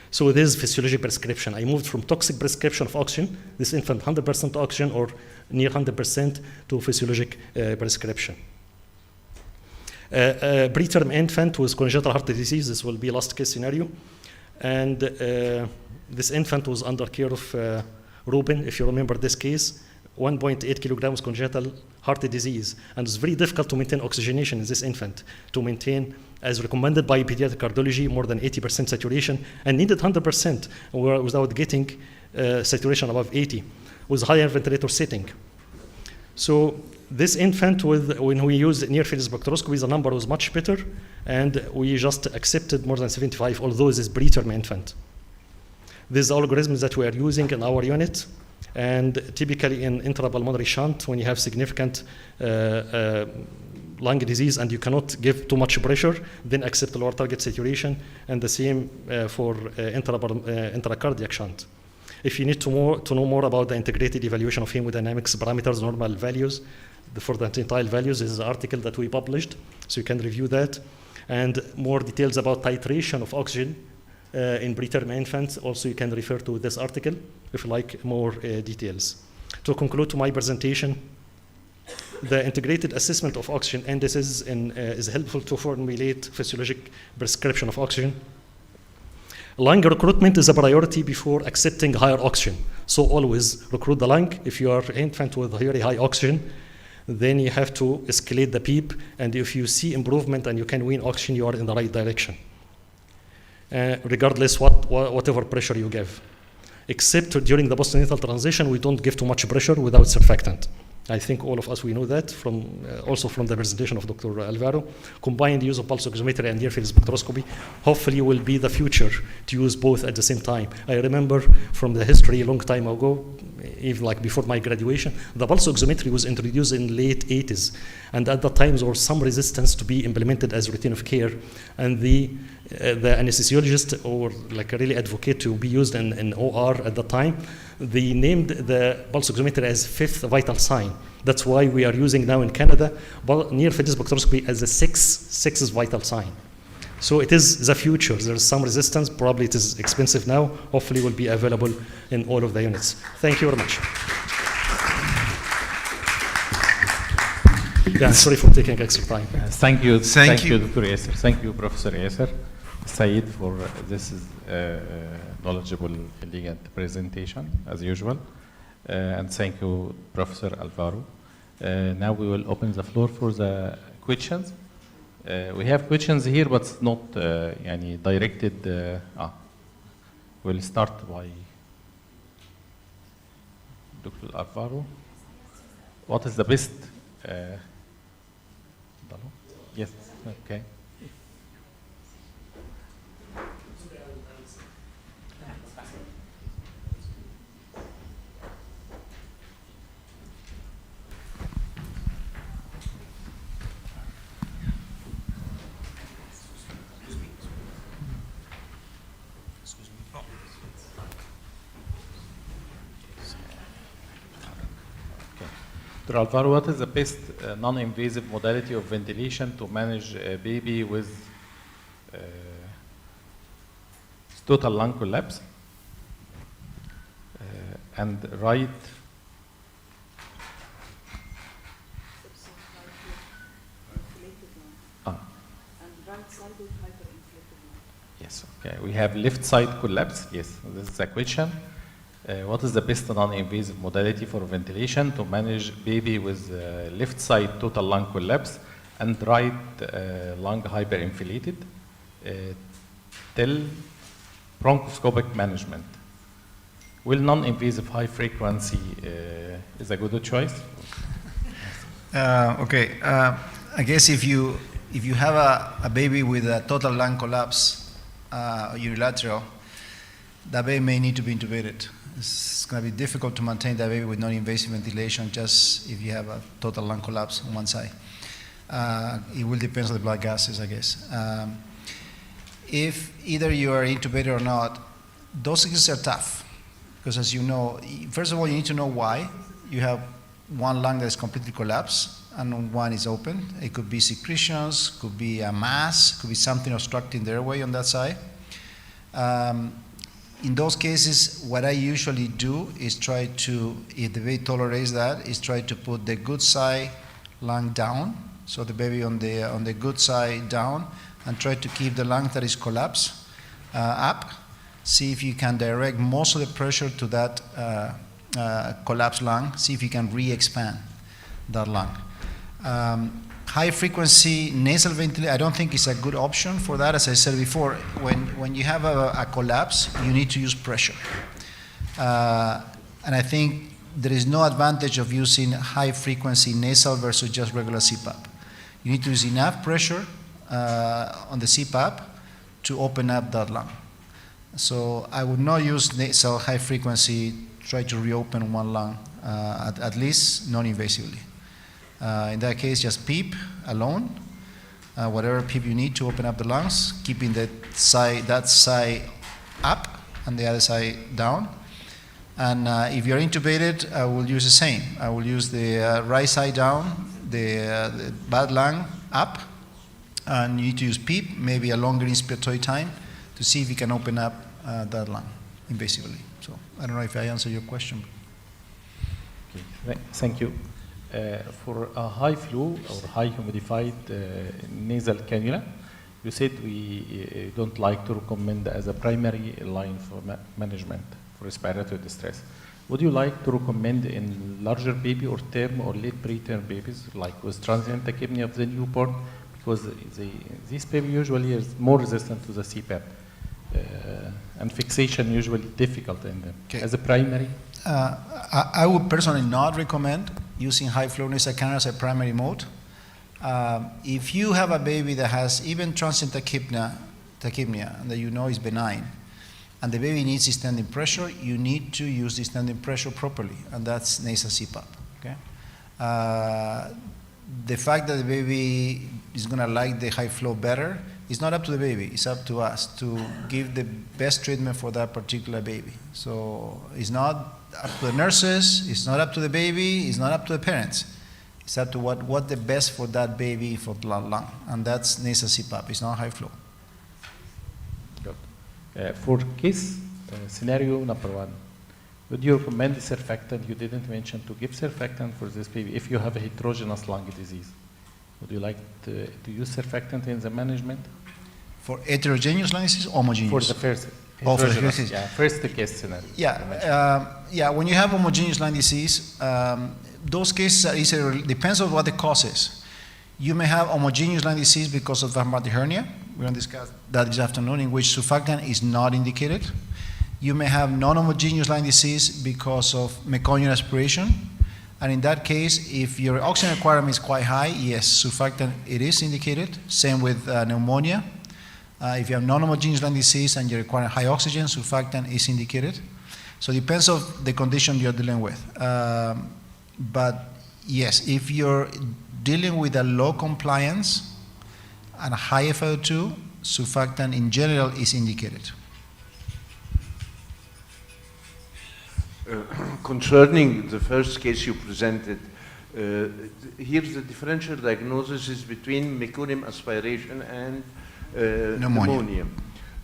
So this is physiologic prescription. I moved from toxic prescription of oxygen, this infant 100% oxygen or near 100% to physiologic prescription. Preterm infant with congenital heart disease, this will be last case scenario. And this infant was under care of Ruben, if you remember this case, 1.8 kilograms congenital heart disease. And it's very difficult to maintain oxygenation in this infant, to maintain, as recommended by pediatric cardiology, more than 80% saturation, and needed 100% without getting saturation above 80, with higher ventilator setting. So this infant, when we used near-field spectroscopy, the number was much better, and we just accepted more than 75, although this is preterm infant. These are algorithms that we are using in our unit, and typically in intrapulmonary shunt, when you have significant lung disease and you cannot give too much pressure, then accept lower target saturation, and the same for intracardiac shunt. If you need to know more about the integrated evaluation of hemodynamics parameters, normal values, for the centile values, this is an article that we published, so you can review that. And more details about titration of oxygen in preterm infants, also you can refer to this article if you like more details. To conclude to my presentation, the integrated assessment of oxygen indices is helpful to formulate physiologic prescription of oxygen. Lung recruitment is a priority before accepting higher oxygen. So always recruit the lung. If you are an infant with very high oxygen, then you have to escalate the PEEP, and if you see improvement and you can win oxygen, you are in the right direction. Regardless whatever pressure you give. Except during the postnatal transition, we don't give too much pressure without surfactant. I think all of us, we know that from also from the presentation of Dr. Alvaro. Combined use of pulse oximetry and near-field spectroscopy hopefully will be the future to use both at the same time. I remember from the history a long time ago, even like before my graduation, the pulse oximetry was introduced in late 80s. And at that time, there was some resistance to be implemented as routine of care. And the anesthesiologist, or like a really advocate to be used in OR at the time, they named the pulse oximeter as fifth vital sign. That's why we are using now in Canada near-field spectroscopy as a sixth vital sign. So it is the future. There's some resistance. Probably it is expensive now. Hopefully will be available in all of the units. Thank you very much. Yeah, sorry for taking extra time.
Thank you.
Thank you,
Dr. Yasser. Thank you, Professor Yasser Elsayed, for this knowledgeable, elegant presentation, as usual. And thank you, Professor Alvaro. Now we will open the floor for the questions. We have questions here, but not directed. We'll start by Dr. Alvaro. What is the best? Yes. Okay. Dr. Alvaro, what is the best non-invasive modality of ventilation to manage a baby with total lung collapse and right yes, okay. We have left side collapse. Yes, this is the question. What is the best non-invasive modality for ventilation to manage baby with left side total lung collapse and right lung hyperinflated till bronchoscopic management? Will non-invasive high frequency is a good choice?
Okay, I guess if you have a baby with a total lung collapse, unilateral, that baby may need to be intubated. It's going to be difficult to maintain that baby with non-invasive ventilation just if you have a total lung collapse on one side. It will depend on the blood gases, I guess. If either you are intubated or not, those cases are tough because, as you know, first of all, you need to know why. You have one lung that is completely collapsed and one is open. It could be secretions, could be a mass, could be something obstructing the airway on that side. In those cases, what I usually do is try to, if the baby tolerates that, is try to put the good side lung down, so the baby on the good side down, and try to keep the lung that is collapsed up. See if you can direct most of the pressure to that collapsed lung. See if you can re-expand that lung. High frequency nasal ventilation, I don't think is a good option for that. As I said before, when you have a collapse, you need to use pressure. And I think there is no advantage of using high frequency nasal versus just regular CPAP. You need to use enough pressure on the CPAP to open up that lung. So I would not use nasal high frequency, try to reopen one lung, at least non-invasively. In that case, just PEEP alone, whatever PEEP you need to open up the lungs, keeping that side up and the other side down. And if you're intubated, I will use the same. I will use the right side down, the bad lung up, and you need to use PEEP, maybe a longer inspiratory time, to see if you can open up that lung invasively. So I don't know if I answered your question.
Okay. Thank you. For a high flow or high humidified nasal cannula, you said we don't like to recommend as a primary line for management for respiratory distress. Would you like to recommend in larger baby or term or late preterm babies, like with transient tachypnea of the newborn, because this baby usually is more resistant to the CPAP, and fixation usually difficult in them. Okay. As a primary?
I would personally not recommend using high flow nasal cannula as a primary mode. If you have a baby that has even transient tachypnea and that you know is benign, and the baby needs distending pressure, you need to use distending pressure properly, and that's nasal CPAP. Okay? The fact that the baby is going to like the high flow better is not up to the baby, it's up to us to give the best treatment for that particular baby. So it's not up to the nurses, it's not up to the baby, it's not up to the parents. It's up to what the best for that baby, for the lung, and that's nasal CPAP, it's not high flow.
Good. For case scenario number 1, would you recommend surfactant? You didn't mention to give surfactant for this baby if you have a heterogeneous lung disease. Would you like to use surfactant in the management?
For heterogeneous lung disease, homogeneous?
For the first.
Oh, for the first,
yeah, first case scenario.
Yeah, when you have homogeneous lung disease, those cases are easier, depends on what the cause is. You may have homogeneous lung disease because of vampire hernia. We're going to discuss that this afternoon, in which surfactant is not indicated. You may have non-homogeneous lung disease because of meconial aspiration. And in that case, if your oxygen requirement is quite high, yes, surfactant, it is indicated. Same with pneumonia. If you have non-homogeneous lung disease and you require high oxygen, surfactant is indicated. So it depends on the condition you're dealing with. But yes, if you're dealing with a low compliance and a high FiO2, surfactant in general is indicated.
Concerning the first case you presented, Here's the differential diagnosis is between meconium aspiration and
Pneumonia.
pneumonia.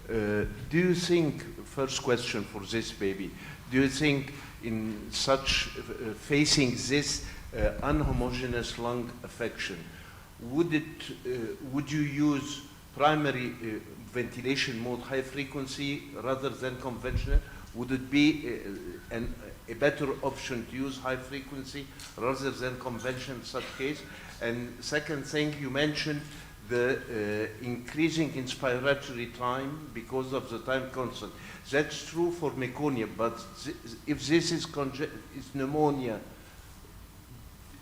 Do you think, first question for this baby, do you think in such facing this unhomogeneous lung affection, would you use primary ventilation mode high frequency rather than conventional? Would it be a better option to use high frequency rather than conventional in such case? And second thing, you mentioned the increasing inspiratory time because of the time constant. That's true for meconium, but if this is pneumonia,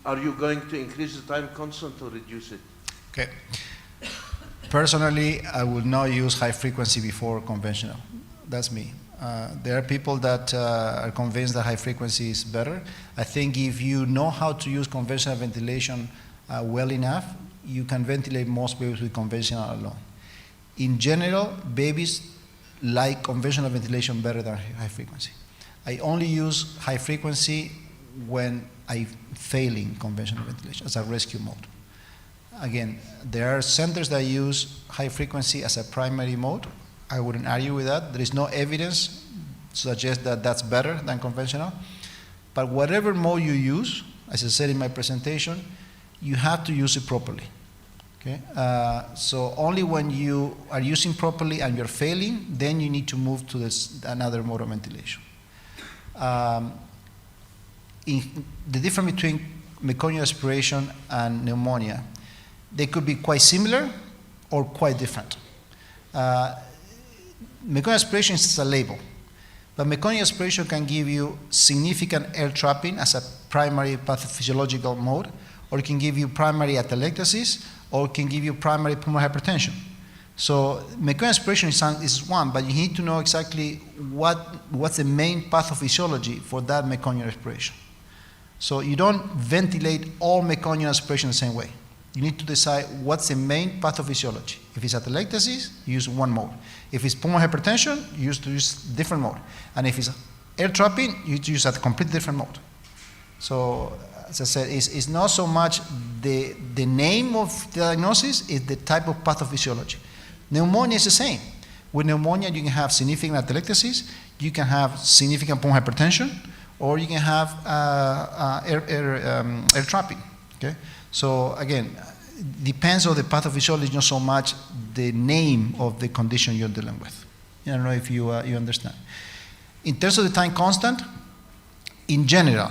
are you going to increase the time constant or reduce it?
Okay. Personally, I would not use high frequency before conventional. That's me. There are people that are convinced that high frequency is better. I think if you know how to use conventional ventilation well enough, you can ventilate most babies with conventional alone. In general, babies like conventional ventilation better than high frequency. I only use high frequency when I'm failing conventional ventilation as a rescue mode. Again, there are centers that use high frequency as a primary mode. I wouldn't argue with that. There is no evidence to suggest that that's better than conventional. But whatever mode you use, as I said in my presentation, you have to use it properly. Okay? So only when you are using properly and you're failing, then you need to move to another mode of ventilation. The difference between meconial aspiration and pneumonia, they could be quite similar or quite different. Meconial aspiration is a label, but meconial aspiration can give you significant air trapping as a primary pathophysiological mode, or it can give you primary atelectasis, or it can give you primary pulmonary hypertension. So meconial aspiration is one, but you need to know exactly what's the main pathophysiology for that meconial aspiration. So you don't ventilate all meconial aspiration the same way. You need to decide what's the main pathophysiology. If it's atelectasis, you use one mode. If it's pulmonary hypertension, you use different mode. And if it's air trapping, you use a completely different mode. So, as I said, it's not so much the name of the diagnosis, it's the type of pathophysiology. Pneumonia is the same. With pneumonia, you can have significant atelectasis, you can have significant pulmonary hypertension, or you can have air trapping. Okay? So again, depends on the pathophysiology, not so much the name of the condition you're dealing with. I don't know if you understand. In terms of the time constant, in general,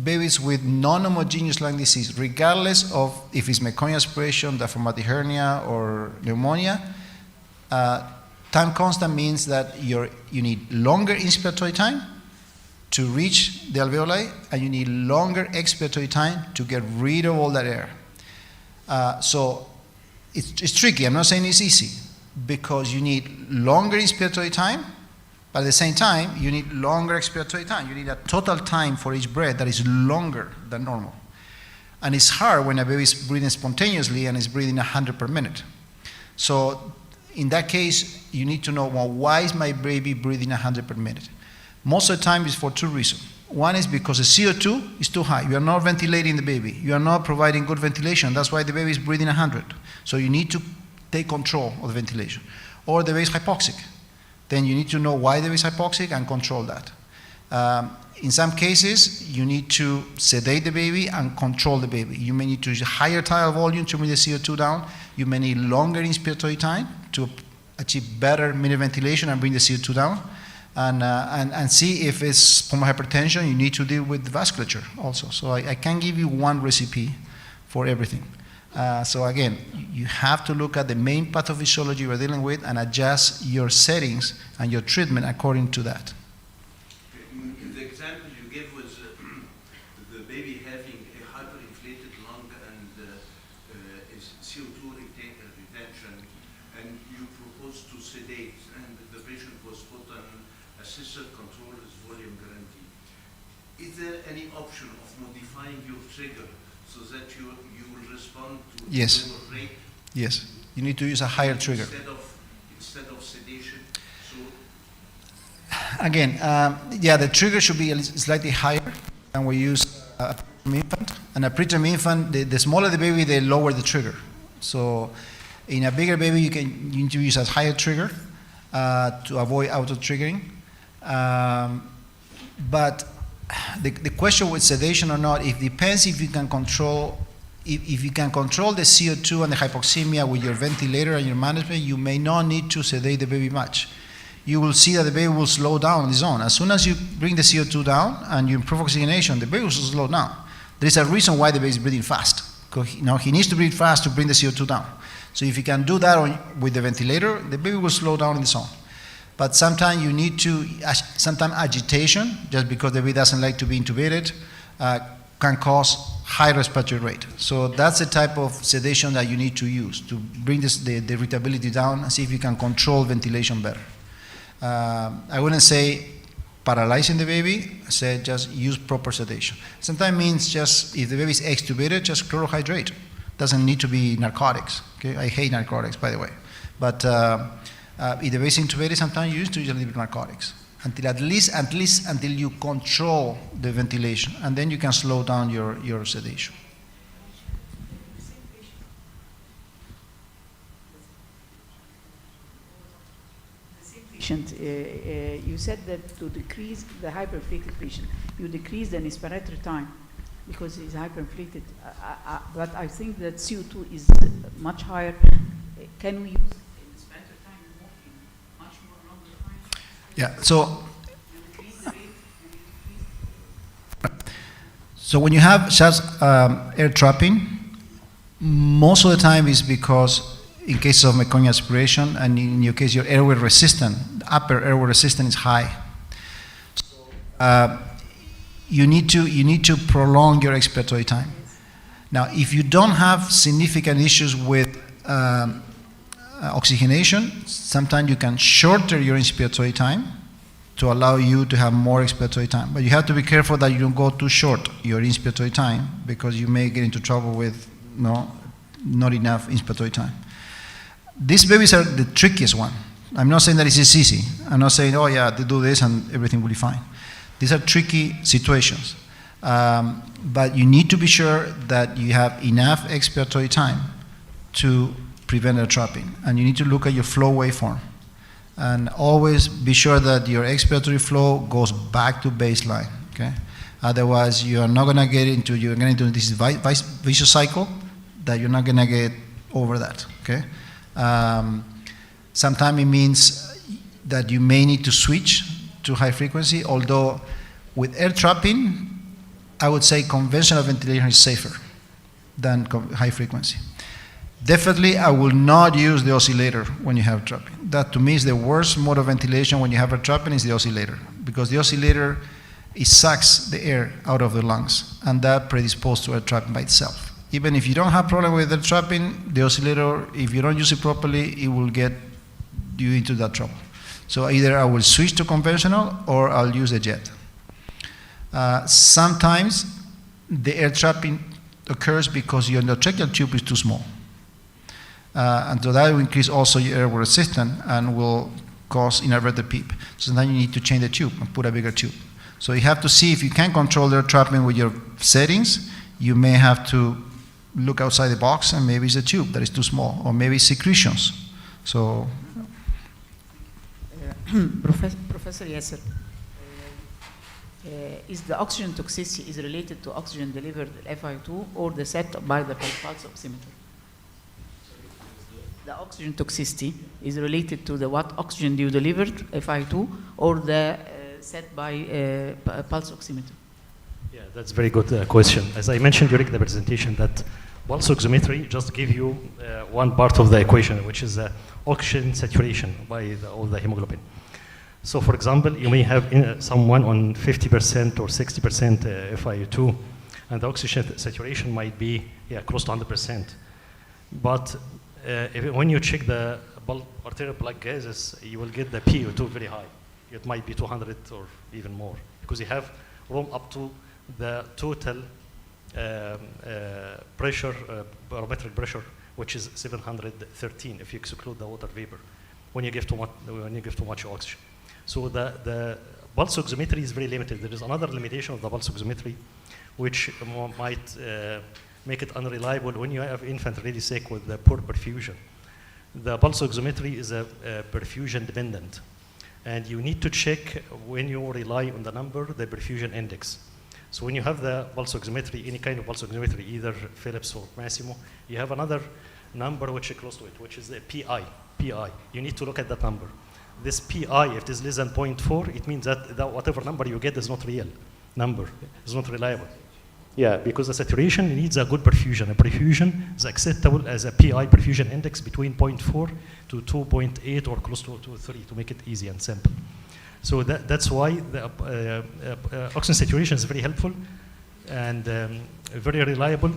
babies with non-homogeneous lung disease, regardless of if it's meconial aspiration, diaphragmatic hernia, or pneumonia, time constant means that you need longer inspiratory time to reach the alveoli, and you need longer expiratory time to get rid of all that air. So it's tricky. I'm not saying it's easy, because you need longer inspiratory time, but at the same time, you need longer expiratory time. You need a total time for each breath that is longer than normal. And it's hard when a baby is breathing spontaneously and is breathing 100 per minute. So in that case, you need to know, well, why is my baby breathing 100 per minute? Most of the time it's for two reasons. One is because the CO2 is too high. You are not ventilating the baby. You are not providing good ventilation. That's why the baby is breathing 100. So you need to take control of the ventilation. Or the baby is hypoxic. Then you need to know why the baby is hypoxic and control that. In some cases, you need to sedate the baby and control the baby. You may need to use a higher tidal volume to bring the CO2 down. You may need longer inspiratory time to achieve better minute ventilation and bring the CO2 down. And see if it's pulmonary hypertension, you need to deal with the vasculature also. So I can't give you one recipe for everything. So again, you have to look at the main pathophysiology you're dealing with and adjust your settings and your treatment according to that.
The example you gave was the baby having a hyperinflated lung and CO2 retention, and you proposed to sedate, and the patient was put on assisted control as volume guarantee. Is there any option of modifying your trigger so that you will respond to
Yes.
the lower rate?
Yes, you need to use a higher trigger.
Instead of sedation. So
Again, yeah, the trigger should be slightly higher than we use infant. And a preterm infant, the smaller the baby, the lower the trigger. So in a bigger baby, you need to use a higher trigger to avoid auto-triggering. But the question with sedation or not, it depends if you can control, if you can control the CO2 and the hypoxemia with your ventilator and your management, you may not need to sedate the baby much. You will see that the baby will slow down on its own. As soon as you bring the CO2 down and you improve oxygenation, the baby will slow down. There is a reason why the baby is breathing fast. Because he needs to breathe fast to bring the CO2 down. So if you can do that with the ventilator, the baby will slow down on its own. But sometimes you need to, sometimes agitation, just because the baby doesn't like to be intubated, can cause high respiratory rate. So that's the type of sedation that you need to use to bring the irritability down and see if you can control ventilation better. I wouldn't say paralyzing the baby, I said just use proper sedation. Sometimes means just, if the baby is extubated, just chlorohydrate. Doesn't need to be narcotics. Okay? I hate narcotics, by the way. But if the baby is intubated, sometimes you use to use a little bit of narcotics. At least until you control the ventilation, and then you can slow down your sedation.
You said that to decrease the hyperinflated patient, you decrease the inspiratory time because he's hyperinflated. But I think that CO2 is much higher. Can we use inspiratory time more in much more longer time?
Yeah. So when you have just air trapping, most of the time is because in case of meconial aspiration, and in your case, your airway resistance, upper airway resistance is high. So, you need to prolong your expiratory time. Now, if you don't have significant issues with oxygenation, sometimes you can shorten your inspiratory time to allow you to have more expiratory time. But you have to be careful that you don't go too short your inspiratory time, because you may get into trouble with not enough inspiratory time. These babies are the trickiest one. I'm not saying that it's easy. I'm not saying, oh yeah, they do this and everything will be fine. These are tricky situations. But you need to be sure that you have enough expiratory time to prevent air trapping. And you need to look at your flow waveform. And always be sure that your expiratory flow goes back to baseline. Okay? Otherwise, you are not going to get into, you're getting into this vicious cycle that you're not going to get over that. Okay? Sometimes it means that you may need to switch to high frequency, although with air trapping, I would say conventional ventilation is safer than high frequency. Definitely, I will not use the oscillator when you have trapping. That to me is the worst mode of ventilation when you have a trapping is the oscillator, because the oscillator, it sucks the air out of the lungs, and that predisposes to air trapping by itself. Even if you don't have problem with air trapping, the oscillator, if you don't use it properly, it will get you into that trouble. So either I will switch to conventional or I'll use a jet. Sometimes the air trapping occurs because your endotracheal tube is too small. And so that will increase also your airway resistance and will cause inverted PEEP. So then you need to change the tube and put a bigger tube. So you have to see if you can control the air trapping with your settings. You may have to look outside the box, and maybe it's a tube that is too small, or maybe secretions. So,
Professor Yasser, is the oxygen toxicity is related to oxygen delivered FI2 or the set by the pulse oximeter? The oxygen toxicity is related to the what oxygen you delivered, FI2, or the set by pulse oximeter?
Yeah, that's a very good question. As I mentioned during the presentation, that pulse oximetry just give you one part of the equation, which is oxygen saturation by all the hemoglobin. So for example, you may have someone on 50% or 60% FiO2, and the oxygen saturation might be close to 100%. But when you check the arterial blood gases, you will get the PO2 very high. It might be 200 or even more, because you have room up to the total pressure, barometric pressure, which is 713 if you exclude the water vapor when you give too much oxygen. So the pulse oximetry is very limited. There is another limitation of the pulse oximetry, which might make it unreliable when you have infant really sick with the poor perfusion. The pulse oximetry is perfusion dependent. And you need to check when you rely on the number, the perfusion index. So when you have the pulse oximetry, any kind of pulse oximetry, either Philips or Massimo, you have another number which is close to it, which is the PI. You need to look at that number. This PI, if it is less than 0.4, it means that whatever number you get is not real number. It's not reliable. Yeah, because the saturation needs a good perfusion. A perfusion is acceptable as a PI perfusion index between 0.4 to 2.8 or close to 3 to make it easy and simple. So that's why the oxygen saturation is very helpful and very reliable.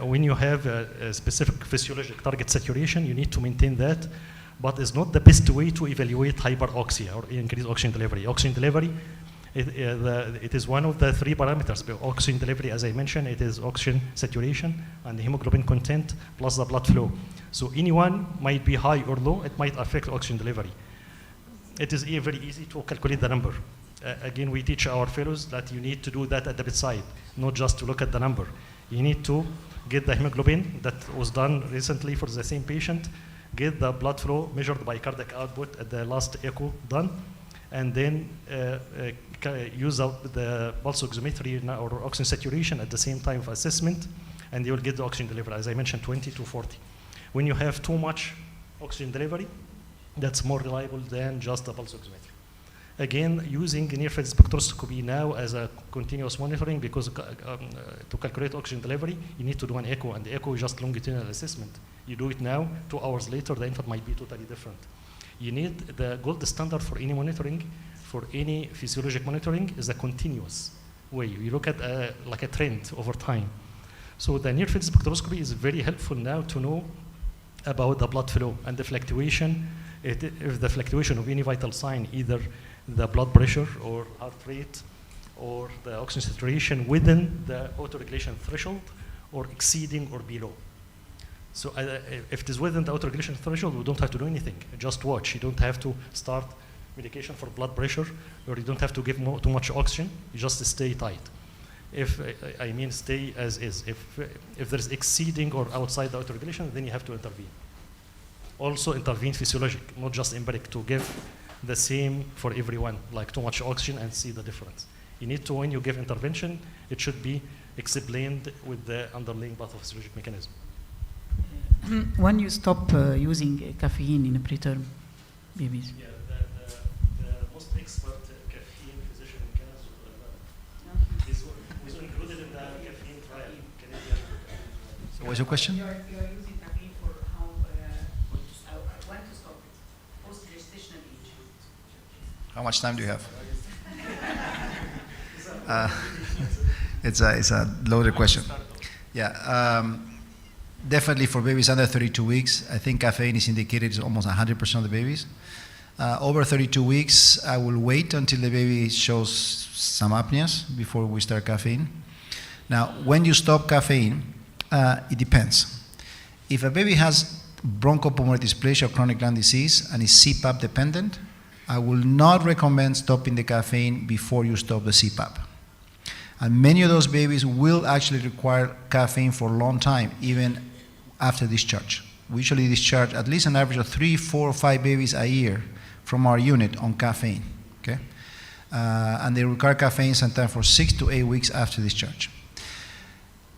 When you have a specific physiologic target saturation, you need to maintain that, but it's not the best way to evaluate hyperoxia or increased oxygen delivery. Oxygen delivery, it is one of the 3 parameters. Oxygen delivery, as I mentioned, it is oxygen saturation and the hemoglobin content plus the blood flow. So anyone might be high or low, it might affect oxygen delivery. It is very easy to calculate the number. Again, we teach our fellows that you need to do that at the bedside, not just to look at the number. You need to get the hemoglobin that was done recently for the same patient, get the blood flow measured by cardiac output at the last echo done, and then use the pulse oximetry or oxygen saturation at the same time of assessment, and you will get the oxygen delivery, as I mentioned, 20 to 40. When you have too much oxygen delivery, that's more reliable than just the pulse oximetry. Again, using near-field spectroscopy now as a continuous monitoring, because to calculate oxygen delivery, you need to do an echo, and the echo is just longitudinal assessment. You do it now, 2 hours later, the infant might be totally different. You need the gold standard for any monitoring, for any physiologic monitoring, is a continuous way. You look at like a trend over time. So the near-field spectroscopy is very helpful now to know about the blood flow and the fluctuation. If the fluctuation of any vital sign, either the blood pressure or heart rate or the oxygen saturation within the autoregulation threshold or exceeding or below. So if it is within the autoregulation threshold, we don't have to do anything. Just watch. You don't have to start medication for blood pressure, or you don't have to give too much oxygen. You just stay tight. I mean stay as is. If there's exceeding or outside the autoregulation, then you have to intervene. Also intervene physiologic, not just empiric, to give the same for everyone, like too much oxygen and see the difference. You need to, when you give intervention, it should be explained with the underlying pathophysiologic mechanism.
When you stop using caffeine in preterm babies?
Yeah, the most expert caffeine physician in Canada was included in the caffeine trial. Canadian.
So what's your question?
You are using caffeine for how, when to stop it? Post-gestational age.
How much time do you have? It's a loaded question. Yeah, definitely for babies under 32 weeks, I think caffeine is indicated in almost 100% of the babies. Over 32 weeks, I will wait until the baby shows some apneas before we start caffeine. Now, when you stop caffeine, it depends. If a baby has bronchopulmonary dysplasia or chronic lung disease and is CPAP dependent, I will not recommend stopping the caffeine before you stop the CPAP. And many of those babies will actually require caffeine for a long time, even after discharge. We usually discharge at least an average of 3, 4, or 5 babies a year from our unit on caffeine, okay? And they require caffeine sometimes for 6 to 8 weeks after discharge.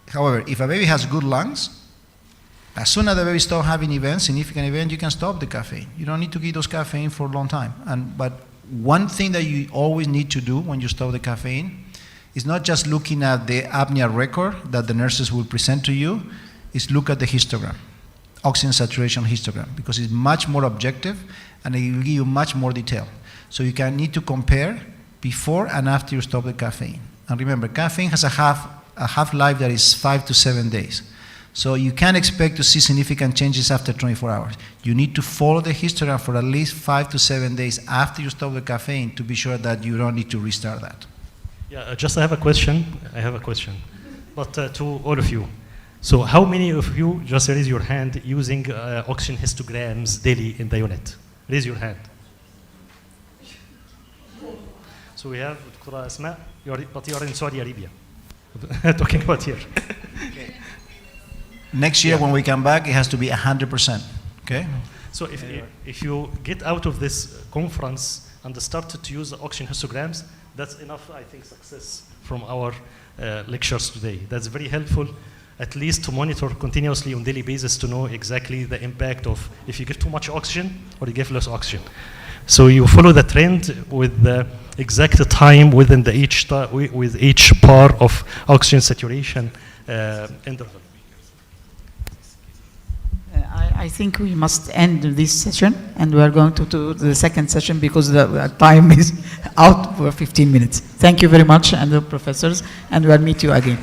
However, if a baby has good lungs, as soon as the baby stops having events, significant events, you can stop the caffeine. You don't need to give those caffeine for a long time. But one thing that you always need to do when you stop the caffeine is not just looking at the apnea record that the nurses will present to you, is look at the histogram, oxygen saturation histogram, because it's much more objective and it will give you much more detail. So you can need to compare before and after you stop the caffeine. And remember, caffeine has a half-life that is 5 to 7 days. So you can't expect to see significant changes after 24 hours. You need to follow the histogram for at least 5 to 7 days after you stop the caffeine to be sure that you don't need to restart that.
Yeah, I have a question. But to all of you. So how many of you just raise your hand using oxygen histograms daily in the unit? Raise your hand. So we have Dr. Asma, but you are in Saudi Arabia. Talking about here.
Next year, when we come back, it has to be 100%. Okay?
So if you get out of this conference and started to use the oxygen histograms, that's enough, I think, success from our lectures today. That's very helpful, at least to monitor continuously on daily basis to know exactly the impact of if you give too much oxygen or you give less oxygen. So you follow the trend with the exact time within the with each bar of oxygen saturation interval.
I think we must end this session, and we are going to do the second session because the time is out for 15 minutes. Thank you very much, and the professors, and we'll meet you again.